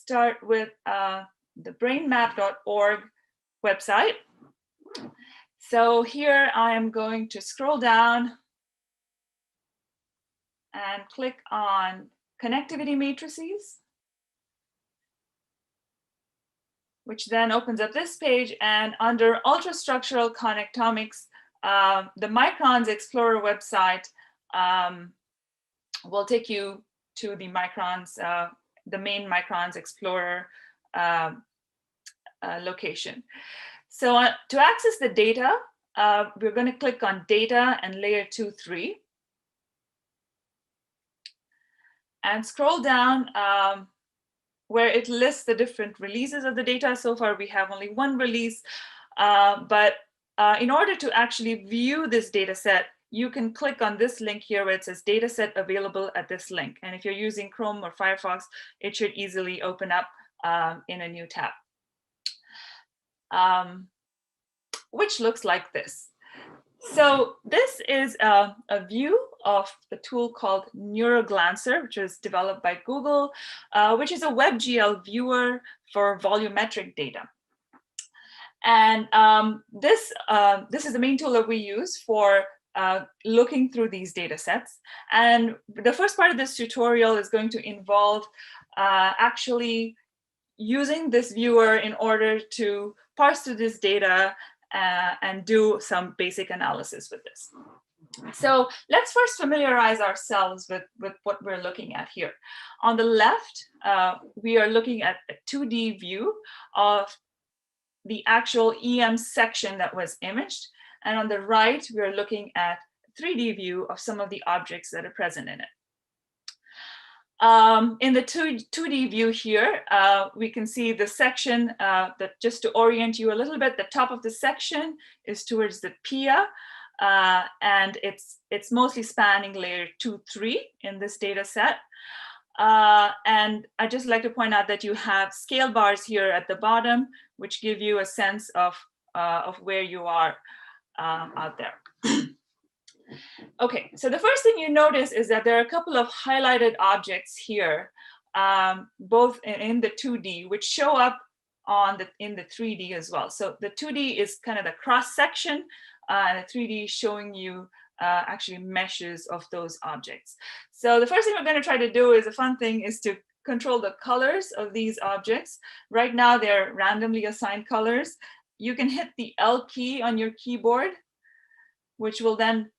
start with the brainmap.org website. So here I am going to scroll down and click on connectivity matrices, which then opens up this page, and under ultrastructural connectomics, the MICrONS Explorer website will take you to the MICrONS, the main MICrONS Explorer location. So to access the data, we're going to click on Data and Layer 2-3. And scroll down where it lists the different releases of the data. So far, we have only one release. But in order to actually view this data set, you can click on this link here where it says data set available at this link. And if you're using Chrome or Firefox, it should easily open up in a new tab, which looks like this. So this is a view of the tool called Neuroglancer, which was developed by Google, which is a WebGL viewer for volumetric data. And this is the main tool that we use for looking through these data sets. And the first part of this tutorial is going to involve actually using this viewer in order to parse through this data and do some basic analysis with this. So let's first familiarize ourselves with what we're looking at here. On the left, we are looking at a 2D view of the actual EM section that was imaged. And on the right, we are looking at a 3D view of some of the objects that are present in it. In the 2D view here, we can see the section that, just to orient you a little bit, the top of the section is towards the PIA, and it's mostly spanning layer 2-3 in this data set. And I'd just like to point out that you have scale bars here at the bottom, which give you a sense of where you are out there. Okay, so the first thing you notice is that there are a couple of highlighted objects here, both in the 2D, which show up in the 3D as well. So the 2D is kind of the cross section, and the 3D showing you actually meshes of those objects. So the first thing we're going to try to do is a fun thing is to control the colors of these objects. Right now, they're randomly assigned colors. You can hit the L key on your keyboard, which will then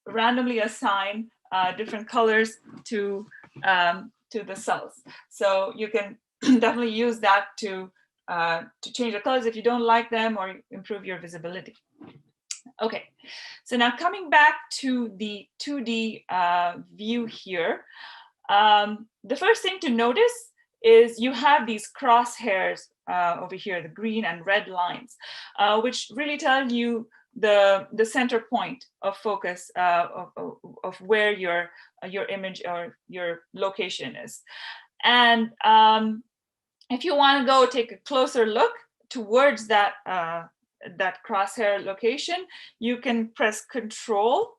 randomly assign different colors to the cells. So you can definitely use that to change the colors if you don't like them or improve your visibility. Okay, so now coming back to the 2D view here, the first thing to notice is you have these crosshairs over here, the green and red lines, which really tell you the center point of focus of where your image or your location is. And if you want to go take a closer look towards that crosshair location, you can press Control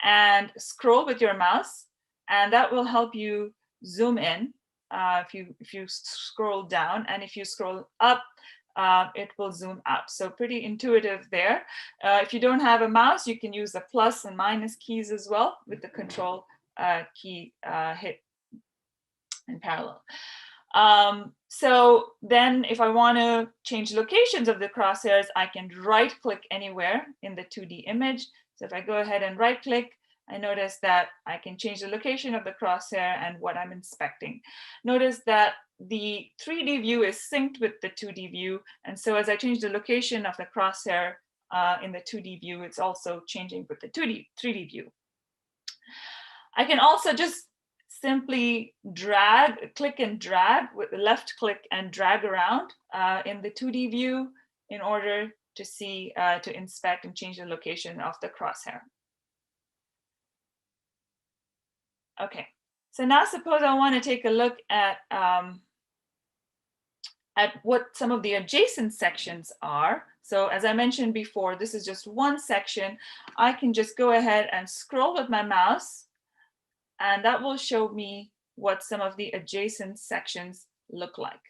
and scroll with your mouse, and that will help you zoom in. If you scroll down, and if you scroll up, it will zoom out. So pretty intuitive there. If you don't have a mouse, you can use the plus and minus keys as well with the Control key hit in parallel. So then if I want to change locations of the crosshairs, I can right click anywhere in the 2D image. So if I go ahead and right click, I notice that I can change the location of the crosshair and what I'm inspecting. Notice that the 3D view is synced with the 2D view. And so as I change the location of the crosshair in the 2D view, it's also changing with the 3D view. I can also just simply click and drag with the left click and drag around in the 2D view in order to see, to inspect and change the location of the crosshair. Okay, so now suppose I want to take a look at what some of the adjacent sections are. So as I mentioned before, this is just one section. I can just go ahead and scroll with my mouse, and that will show me what some of the adjacent sections look like.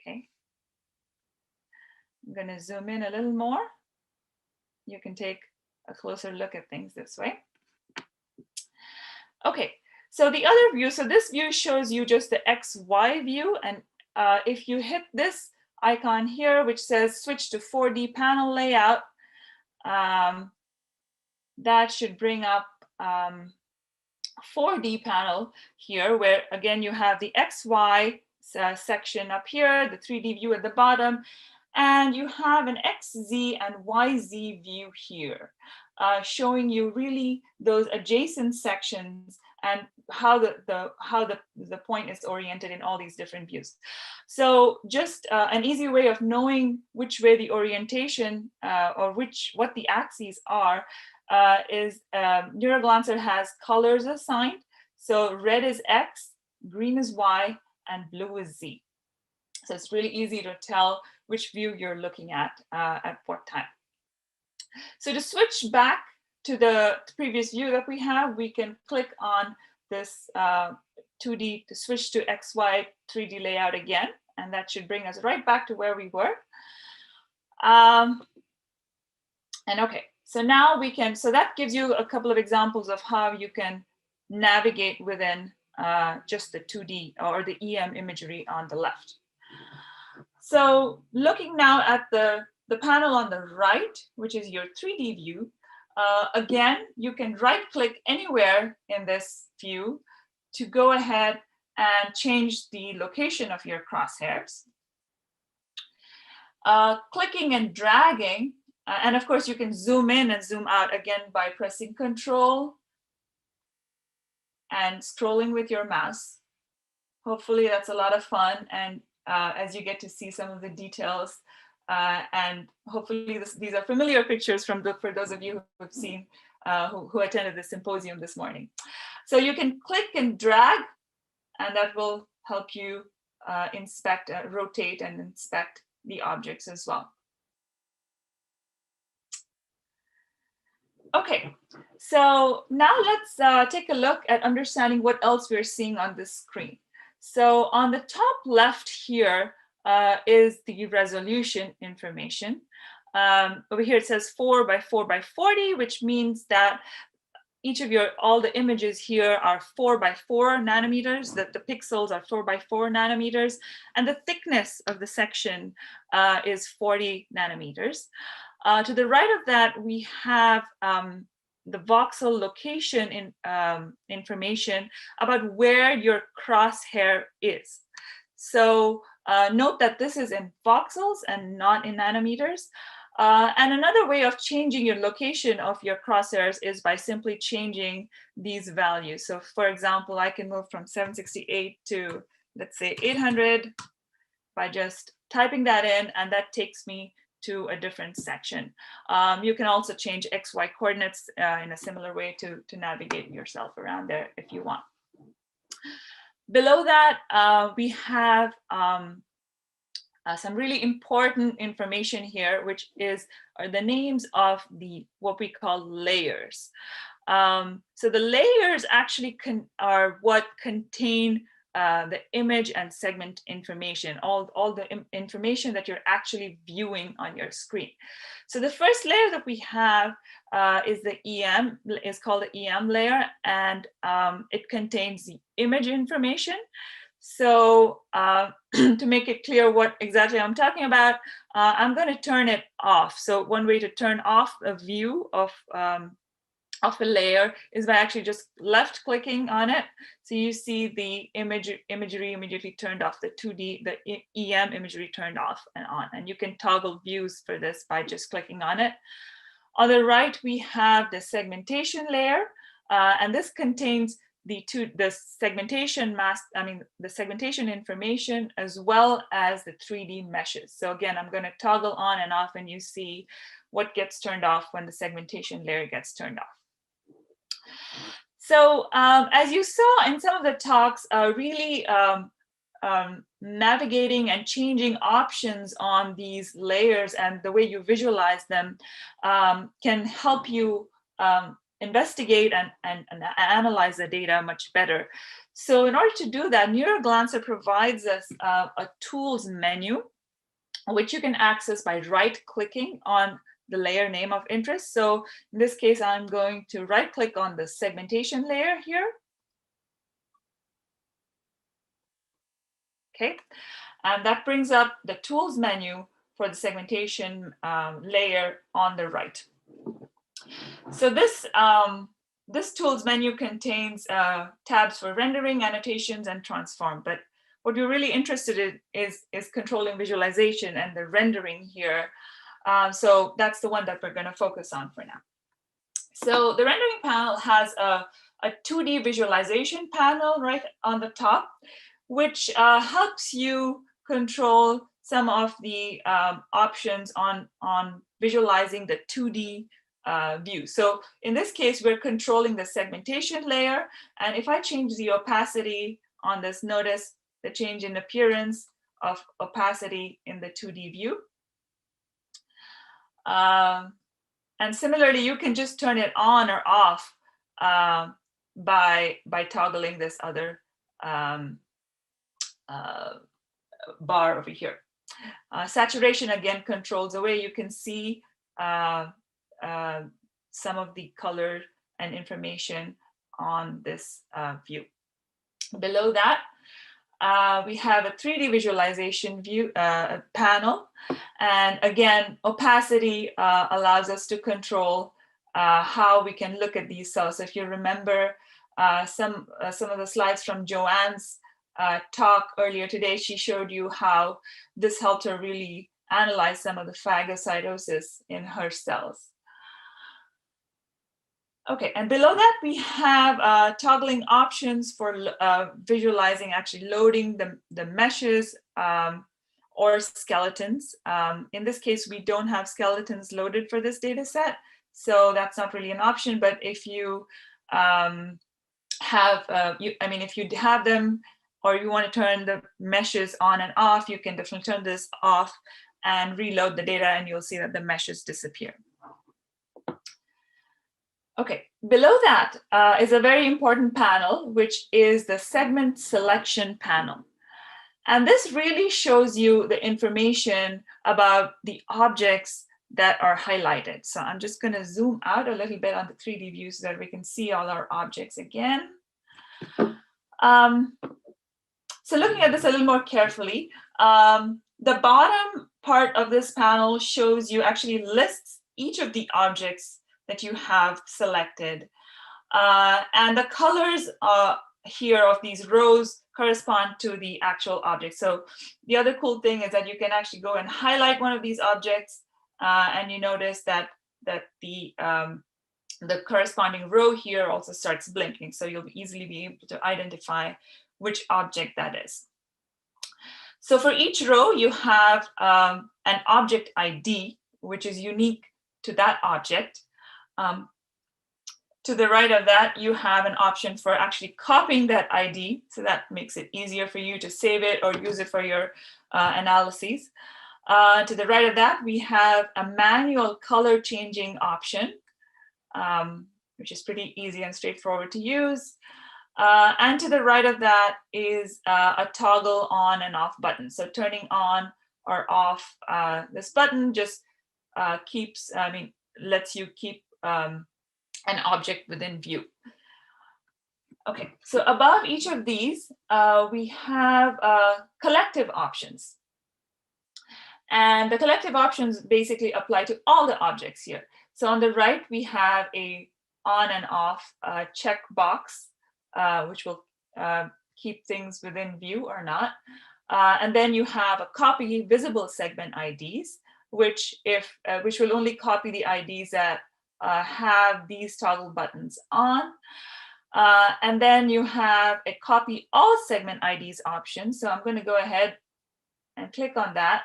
Okay. I'm going to zoom in a little more. You can take a closer look at things this way. Okay, so the other view, so this view shows you just the XY view. And if you hit this icon here, which says switch to 4D panel layout, that should bring up 4D panel here, where again you have the XY section up here, the 3D view at the bottom, and you have an XZ and YZ view here, showing you really those adjacent sections and how the point is oriented in all these different views. So just an easy way of knowing which way the orientation or what the axes are is Neuroglancer has colors assigned. So red is X, green is Y, and blue is Z. So it's really easy to tell which view you're looking at what time. So to switch back to the previous view that we have, we can click on this 2D to switch to XY 3D layout again, and that should bring us right back to where we were. And okay, so now we can, so that gives you a couple of examples of how you can navigate within just the 2D or the EM imagery on the left. So looking now at the panel on the right, which is your 3D view, again, you can right-click anywhere in this view to go ahead and change the location of your crosshairs. Clicking and dragging, and of course you can zoom in and zoom out again by pressing Control and scrolling with your mouse. Hopefully that's a lot of fun, and as you get to see some of the details, and hopefully these are familiar pictures for those of you who have seen, who attended the symposium this morning. So you can click and drag, and that will help you inspect, rotate and inspect the objects as well. Okay, so now let's take a look at understanding what else we're seeing on this screen. So on the top left here is the resolution information. Over here it says 4 by 4 by 40, which means that each of all the images here are 4 by 4 nanometers, that the pixels are 4 by 4 nanometers, and the thickness of the section is 40 nanometers. To the right of that, we have the voxel location information about where your crosshair is. So note that this is in voxels and not in nanometers. And another way of changing your location of your crosshairs is by simply changing these values. So for example, I can move from 768 to, let's say, 800 by just typing that in, and that takes me to a different section. You can also change XY coordinates in a similar way to navigate yourself around there if you want. Below that, we have some really important information here, which are the names of what we call layers. So the layers actually are what contain the image and segment information, all the information that you're actually viewing on your screen. So the first layer that we have is the EM, is called the EM layer, and it contains the image information. So to make it clear what exactly I'm talking about, I'm going to turn it off. So one way to turn off a view of a layer is by actually just left clicking on it. So you see the imagery immediately turned off, the 2D, the EM imagery turned off and on. And you can toggle views for this by just clicking on it. On the right, we have the segmentation layer, and this contains the segmentation mask, the segmentation information, as well as the 3D meshes. So again, I'm going to toggle on and off, and you see what gets turned off when the segmentation layer gets turned off. So as you saw in some of the talks, really navigating and changing options on these layers and the way you visualize them can help you investigate and analyze the data much better. So in order to do that, Neuroglancer provides us a tools menu, which you can access by right-clicking on the layer name of interest. So in this case, I'm going to right-click on the segmentation layer here. Okay, and that brings up the tools menu for the segmentation layer on the right. So this tools menu contains tabs for rendering, annotations, and transform. But what we're really interested in is controlling visualization and the rendering here. So that's the one that we're going to focus on for now. So the rendering panel has a 2D visualization panel right on the top, which helps you control some of the options on visualizing the 2D view. So in this case, we're controlling the segmentation layer. And if I change the opacity on this, notice the change in appearance of opacity in the 2D view. And similarly, you can just turn it on or off by toggling this other bar over here. Saturation again controls the way you can see some of the color and information on this view. Below that, we have a 3D visualization view panel. And again, opacity allows us to control how we can look at these cells. So if you remember some of the slides from Joanne's talk earlier today, she showed you how this helped her really analyze some of the phagocytosis in her cells. Okay, and below that we have toggling options for visualizing, actually loading the meshes or skeletons. In this case, we don't have skeletons loaded for this data set, so that's not really an option. But if you if you have them, or you want to turn the meshes on and off, you can definitely turn this off and reload the data, and you'll see that the meshes disappear. Okay, below that is a very important panel, which is the segment selection panel. And this really shows you the information about the objects that are highlighted. So I'm just going to zoom out a little bit on the 3D view so that we can see all our objects again. So looking at this a little more carefully, the bottom part of this panel shows you, actually lists each of the objects that you have selected. And the colors here of these rows correspond to the actual object. So the other cool thing is that you can actually go and highlight one of these objects, and you notice that the corresponding row here also starts blinking. So you'll easily be able to identify which object that is. So for each row, you have an object ID, which is unique to that object. To the right of that, you have an option for actually copying that ID. So that makes it easier for you to save it or use it for your analyses. To the right of that, we have a manual color changing option, which is pretty easy and straightforward to use. And to the right of that is a toggle on and off button. So turning on or off this button just lets you keep an object within view. Okay, so above each of these, we have collective options. And the collective options basically apply to all the objects here. So on the right, we have a on and off check box, which will keep things within view or not. And then you have a copy visible segment IDs, which will only copy the IDs that have these toggle buttons on. And then you have a copy all segment IDs option. So I'm going to go ahead and click on that.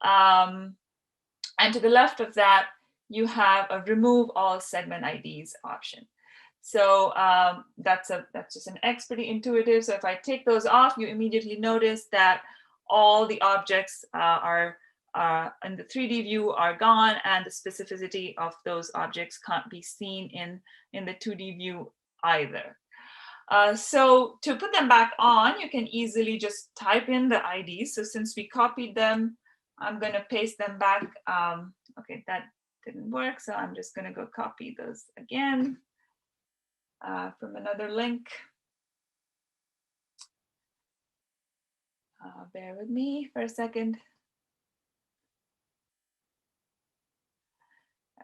And to the left of that, you have a remove all segment IDs option. So that's just an X, pretty intuitive. So if I take those off, you immediately notice that all the objects are in the 3D view are gone, and the specificity of those objects can't be seen in the 2D view either. So to put them back on, you can easily just type in the IDs. So since we copied them, I'm going to paste them back. Okay, that didn't work, so I'm just going to go copy those again from another link. Bear with me for a second.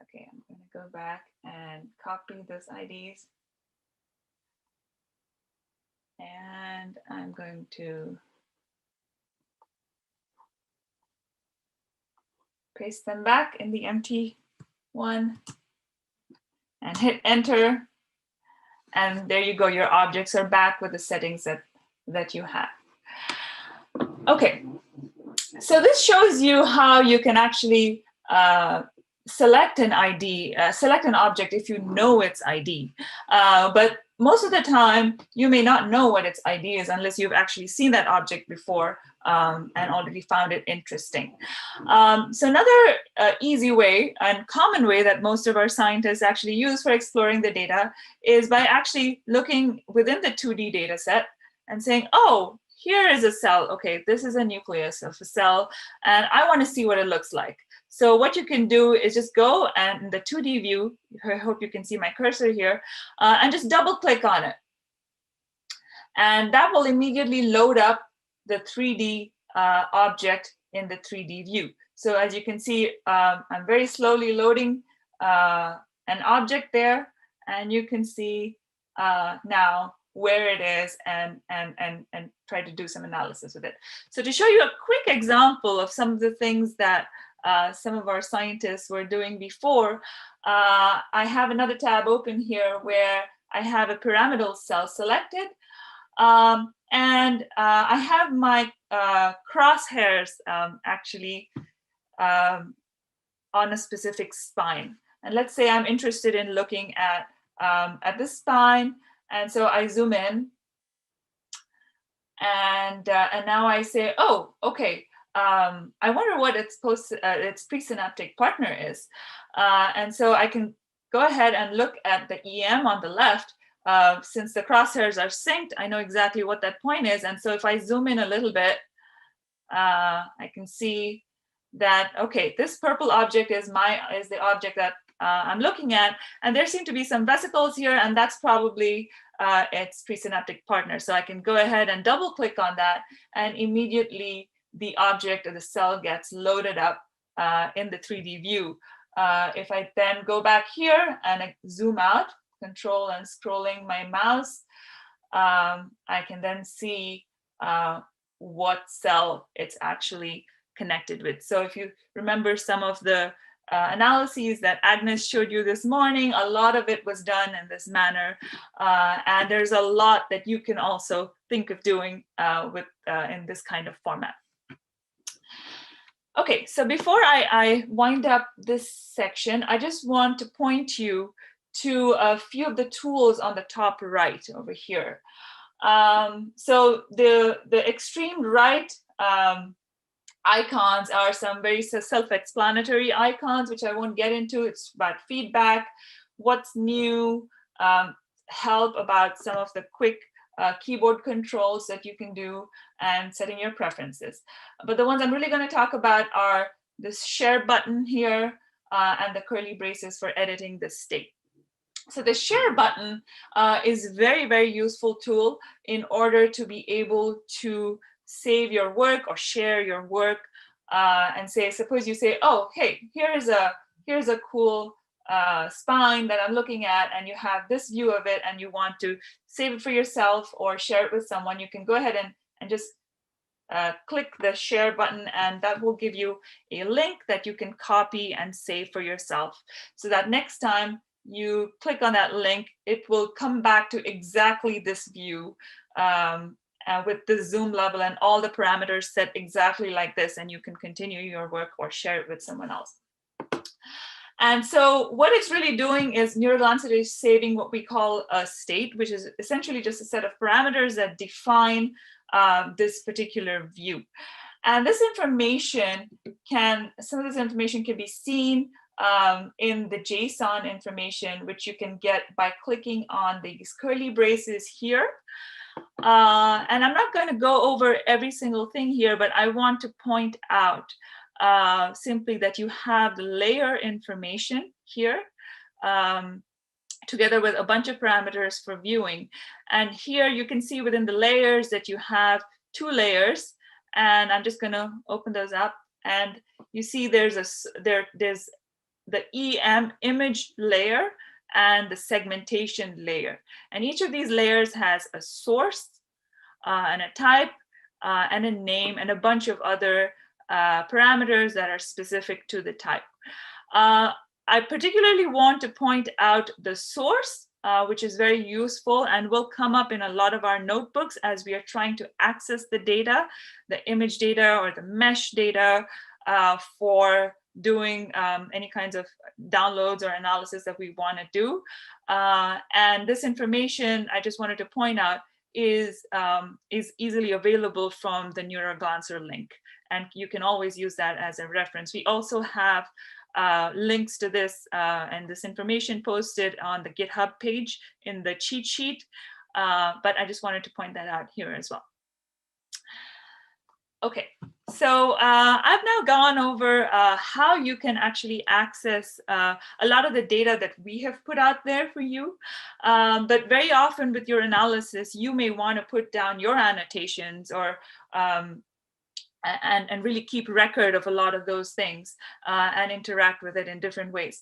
Okay, I'm going to go back and copy those IDs. And I'm going to paste them back in the empty one and hit enter. And there you go, your objects are back with the settings that you had. Okay, so this shows you how you can actually select an ID, select an object if you know its ID. But most of the time, you may not know what its ID is unless you've actually seen that object before and already found it interesting. So another easy way and common way that most of our scientists actually use for exploring the data is by actually looking within the 2D data set and saying, oh, here is a cell. Okay, this is a nucleus of a cell, and I want to see what it looks like. So what you can do is just go and in the 2D view, I hope you can see my cursor here, and just double click on it. And that will immediately load up the 3D object in the 3D view. So as you can see, I'm very slowly loading an object there, and you can see now where it is and try to do some analysis with it. So to show you a quick example of some of the things that some of our scientists were doing before, I have another tab open here where I have a pyramidal cell selected. And I have my crosshairs actually on a specific spine. And let's say I'm interested in looking at this spine. And so I zoom in, and now I say, oh, okay. I wonder what its presynaptic partner is. And so I can go ahead and look at the EM on the left. Since the crosshairs are synced, I know exactly what that point is. And so if I zoom in a little bit, I can see that, okay, this purple object is the object that I'm looking at, and there seem to be some vesicles here, and that's probably its presynaptic partner. So I can go ahead and double click on that, and immediately the object or the cell gets loaded up in the 3D view. If I then go back here and I zoom out, control and scrolling my mouse, I can then see what cell it's actually connected with. So if you remember some of the analyses that Agnes showed you this morning, a lot of it was done in this manner. And there's a lot that you can also think of doing in this kind of format. Okay, so before I wind up this section, I just want to point you to a few of the tools on the top right over here. So the extreme right icons are some very self-explanatory icons, which I won't get into. It's about feedback, what's new, help about some of the quick keyboard controls that you can do, and setting your preferences. But the ones I'm really going to talk about are this share button here and the curly braces for editing the state. So the share button is a very, very useful tool in order to be able to save your work or share your work and say, suppose you say, oh, hey, here's a cool spine that I'm looking at, and you have this view of it, and you want to save it for yourself or share it with someone. You can go ahead and just click the share button, and that will give you a link that you can copy and save for yourself, so that next time you click on that link, it will come back to exactly this view with the zoom level and all the parameters set exactly like this, and you can continue your work or share it with someone else. And so what it's really doing is Neuroglancer is saving what we call a state, which is essentially just a set of parameters that define this particular view. And this information some of this information can be seen in the JSON information, which you can get by clicking on these curly braces here. And I'm not going to go over every single thing here, but I want to point out simply that you have the layer information here, together with a bunch of parameters for viewing. And here you can see within the layers that you have 2 layers. And I'm just going to open those up. And you see there's the EM image layer and the segmentation layer. And each of these layers has a source and a type and a name and a bunch of other parameters that are specific to the type. I particularly want to point out the source, which is very useful and will come up in a lot of our notebooks as we are trying to access the data, the image data or the mesh data for doing any kinds of downloads or analysis that we want to do. And this information, I just wanted to point out, is easily available from the Neuroglancer link. And you can always use that as a reference. We also have links to this and this information posted on the GitHub page in the cheat sheet. But I just wanted to point that out here as well. Okay, so I've now gone over how you can actually access a lot of the data that we have put out there for you. But very often with your analysis, you may want to put down your annotations or and really keep record of a lot of those things and interact with it in different ways.